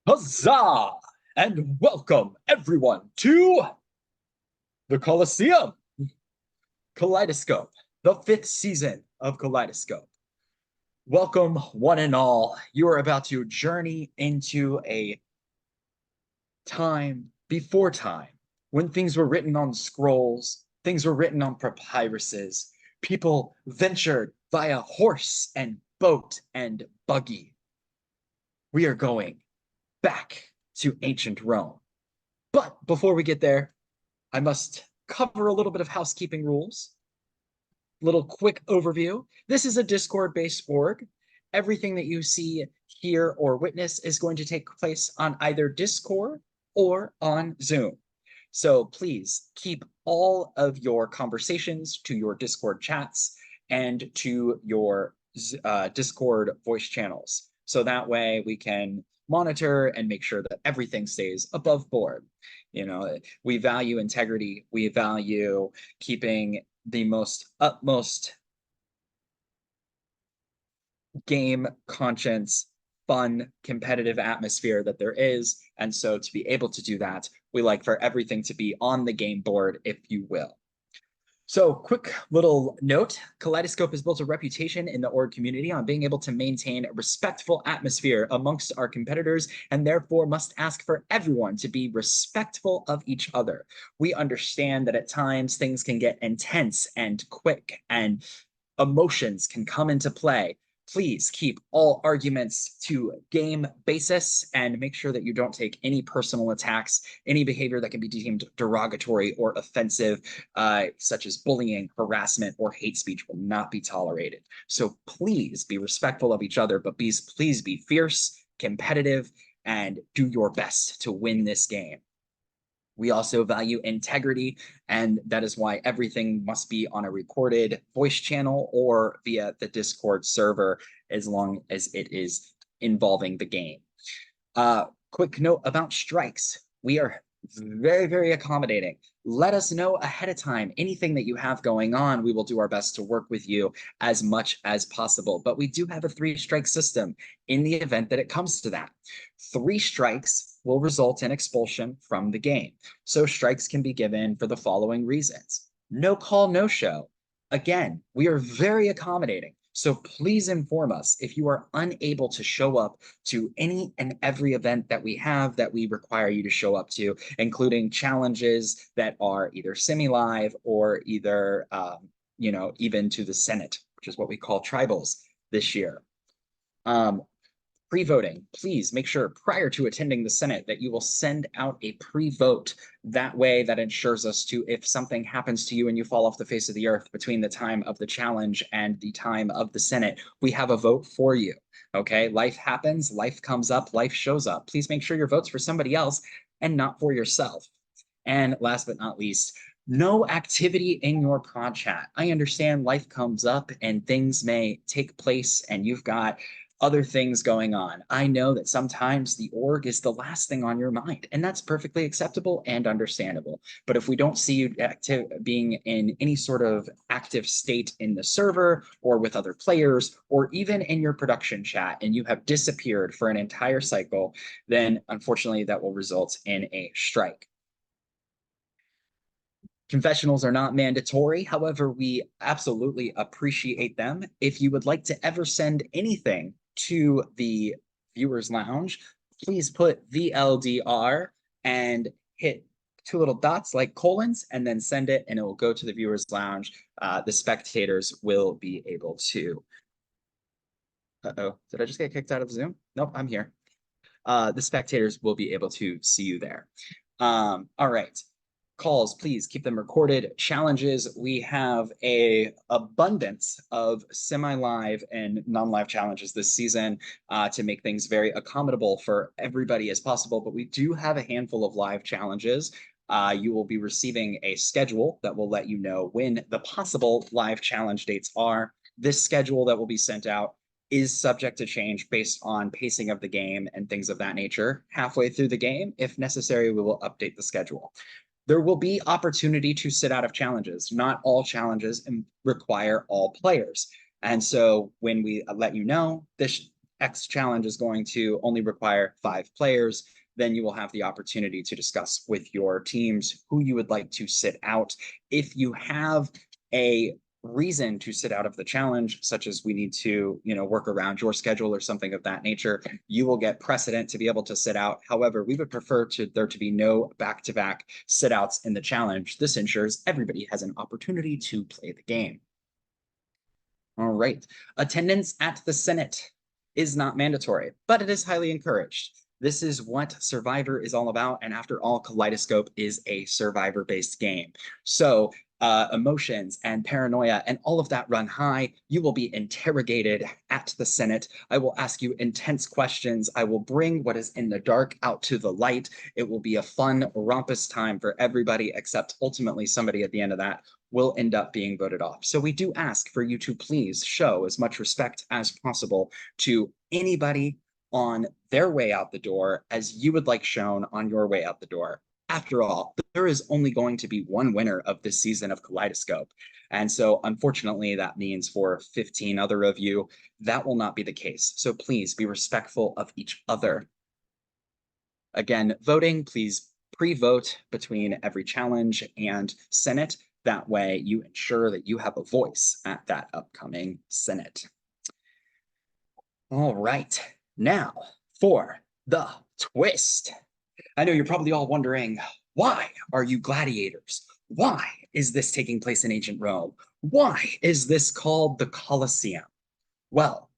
Huzzah! And welcome everyone to the Colosseum, Kaleidoscope, the fifth season of Kaleidoscope. Welcome, one and all. You are about to journey into a time before time when things were written on scrolls, things were written on papyruses. People ventured via horse and boat and buggy. We are going back to ancient Rome. But before we get there, I must cover a little bit of housekeeping rules. Little quick overview. This is a Discord-based org. Everything that you see, hear, or witness is going to take place on either Discord or on Zoom. So please keep all of your conversations to your Discord chats and to your Discord voice channels. So that way we can monitor and make sure that everything stays above board. You know, we value integrity. We value keeping the most utmost game conscience, fun, competitive atmosphere that there is. And so to be able to do that, we like for everything to be on the game board, if you will. So, quick little note, Kaleidoscope has built a reputation in the org community on being able to maintain a respectful atmosphere amongst our competitors, and therefore must ask for everyone to be respectful of each other. We understand that at times things can get intense and quick, and emotions can come into play. Please keep all arguments to game basis and make sure that you don't take any personal attacks, any behavior that can be deemed derogatory or offensive, such as bullying, harassment, or hate speech will not be tolerated. So please be respectful of each other, but please be fierce, competitive, and do your best to win this game. We also value integrity, and that is why everything must be on a recorded voice channel or via the Discord server as long as it is involving the game. Quick note about strikes. We are very, very accommodating. Let us know ahead of time anything that you have going on. We will do our best to work with you as much as possible. But we do have a 3-strike system in the event that it comes to that. 3 strikes will result in expulsion from the game. So strikes can be given for the following reasons. No call, no show. Again, we are very accommodating. So please inform us if you are unable to show up to any and every event that we have that we require you to show up to, including challenges that are either semi-live or either, even to the Senate, which is what we call tribals this year. Pre-voting, please make sure prior to attending the Senate that you will send out a pre-vote. That way, that ensures us to, if something happens to you and you fall off the face of the earth between the time of the challenge and the time of the Senate, we have a vote for you. Okay, life happens, life comes up, life shows up. Please make sure your vote's for somebody else and not for yourself. And last but not least, no activity in your prod chat. I understand life comes up and things may take place and you've got other things going on. I know that sometimes the org is the last thing on your mind, and that's perfectly acceptable and understandable. But if we don't see you being in any sort of active state in the server or with other players, or even in your production chat, and you have disappeared for an entire cycle, then unfortunately that will result in a strike. Confessionals are not mandatory. However, we absolutely appreciate them. If you would like to ever send anything to the viewers lounge, please put VLDR and hit 2 little dots like colons and then send it and it will go to the viewers lounge. The spectators will be able to. Uh-oh, did I just get kicked out of Zoom? Nope, I'm here. The spectators will be able to see you there. All right. Calls, please keep them recorded. Challenges, we have a abundance of semi-live and non-live challenges this season to make things very accommodable for everybody as possible, but we do have a handful of live challenges. You will be receiving a schedule that will let you know when the possible live challenge dates are. This schedule that will be sent out is subject to change based on pacing of the game and things of that nature. Halfway through the game, if necessary, we will update the schedule. There will be opportunity to sit out of challenges. Not all challenges require all players. And so when we let you know, this X challenge is going to only require 5 players, then you will have the opportunity to discuss with your teams who you would like to sit out. If you have a reason to sit out of the challenge, such as we need to, work around your schedule or something of that nature, you will get precedent to be able to sit out. However, we would prefer there to be no back-to-back sit outs in the challenge. This ensures everybody has an opportunity to play the game. All right. Attendance at the Senate is not mandatory, but it is highly encouraged. This is what Survivor is all about. And after all, Kaleidoscope is a survivor-based game. So emotions and paranoia and all of that run high. You will be interrogated at the Senate. I will ask you intense questions. I will bring what is in the dark out to the light. It will be a fun, rompous time for everybody, except ultimately somebody at the end of that will end up being voted off. So we do ask for you to please show as much respect as possible to anybody on their way out the door as you would like shown on your way out the door. After all, there is only going to be one winner of this season of Kaleidoscope. And so unfortunately, that means for 15 other of you, that will not be the case. So please be respectful of each other. Again, voting, please pre-vote between every challenge and Senate. That way you ensure that you have a voice at that upcoming Senate. All right, now for the twist. I know you're probably all wondering, why are you gladiators? Why is this taking place in ancient Rome? Why is this called the Colosseum? Well,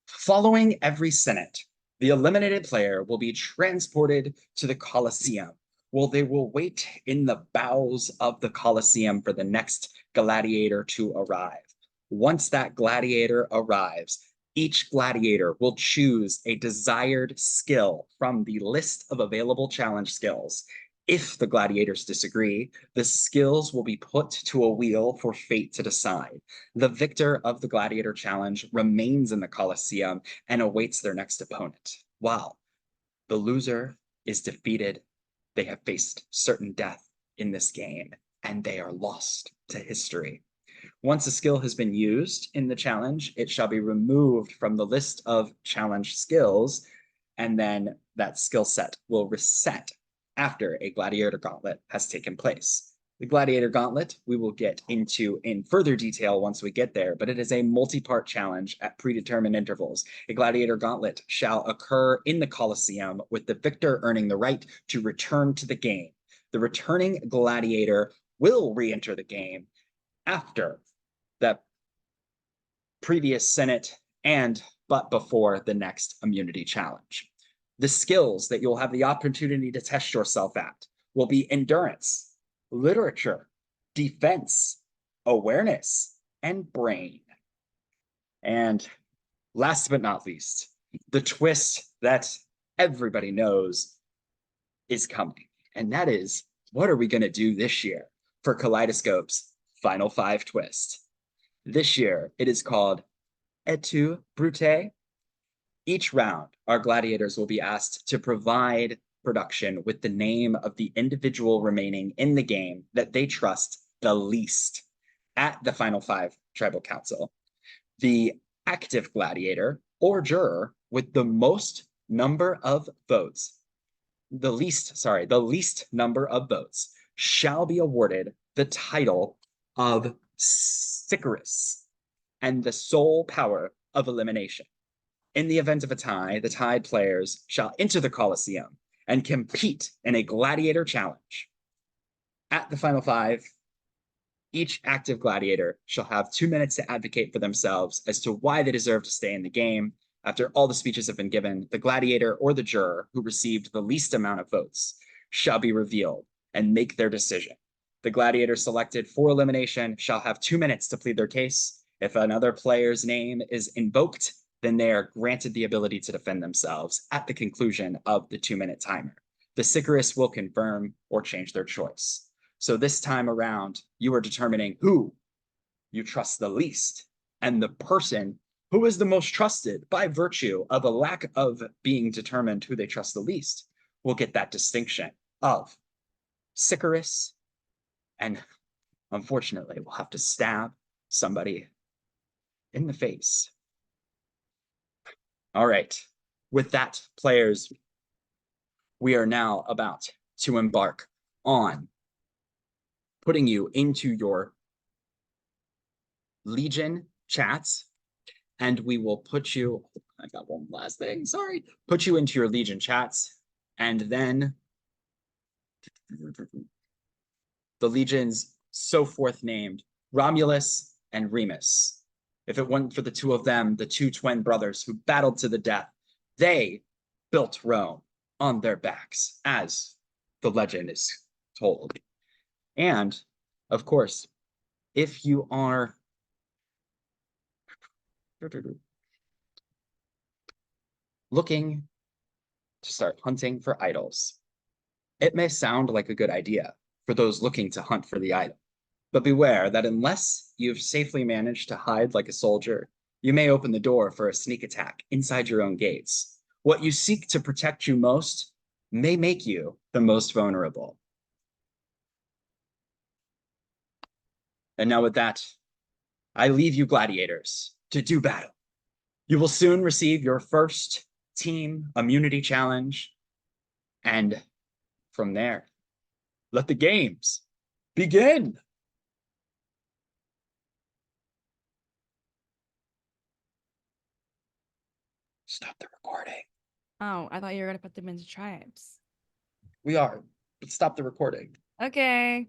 following every Senate, the eliminated player will be transported to the Colosseum, where they will wait in the bowels of the Colosseum for the next gladiator to arrive. Once that gladiator arrives, each gladiator will choose a desired skill from the list of available challenge skills. If the gladiators disagree, the skills will be put to a wheel for fate to decide. The victor of the gladiator challenge remains in the Colosseum and awaits their next opponent. While the loser is defeated, they have faced certain death in this game, and they are lost to history. Once a skill has been used in the challenge, it shall be removed from the list of challenge skills, and then that skill set will reset after a gladiator gauntlet has taken place. The gladiator gauntlet we will get into in further detail once we get there, but it is a multi-part challenge at predetermined intervals. A gladiator gauntlet shall occur in the Colosseum, with the victor earning the right to return to the game. The returning gladiator will re-enter the game after the previous Senate but before the next immunity challenge. The skills that you'll have the opportunity to test yourself at will be endurance, literature, defense, awareness, and brain. And last but not least, the twist that everybody knows is coming. And that is, what are we going to do this year for Kaleidoscope's Final 5 twist? This year, it is called Et tu, Brute? Each round, our gladiators will be asked to provide production with the name of the individual remaining in the game that they trust the least at the Final 5 Tribal Council. The active gladiator or juror with the most number of votes, the least number of votes, shall be awarded the title of Sicarus and the sole power of elimination. In the event of a tie, the tied players shall enter the Colosseum and compete in a gladiator challenge. At the Final 5, each active gladiator shall have 2 minutes to advocate for themselves as to why they deserve to stay in the game. After all the speeches have been given, the gladiator or the juror who received the least amount of votes shall be revealed and make their decision. The gladiator selected for elimination shall have 2 minutes to plead their case. If another player's name is invoked, then they are granted the ability to defend themselves at the conclusion of the 2-minute timer. The Sicarus will confirm or change their choice. So this time around, you are determining who you trust the least, and the person who is the most trusted by virtue of a lack of being determined who they trust the least will get that distinction of Sicarus, and unfortunately will have to stab somebody in the face. All right. With that, players, we are now about to embark on putting you into your Legion chats, and we will put you, I got one last thing, sorry, put you into your Legion chats, and then the legions so forth named Romulus and Remus. If it weren't for the two of them, the two twin brothers who battled to the death, they built Rome on their backs, as the legend is told. And of course, if you are looking to start hunting for idols, it may sound like a good idea for those looking to hunt for the idol. But beware that unless you've safely managed to hide like a soldier, you may open the door for a sneak attack inside your own gates. What you seek to protect you most may make you the most vulnerable. And now with that, I leave you gladiators to do battle. You will soon receive your first team immunity challenge. And from there, let the games begin. Stop the recording. Oh, I thought you were gonna put them into tribes. We are, but stop the recording. Okay.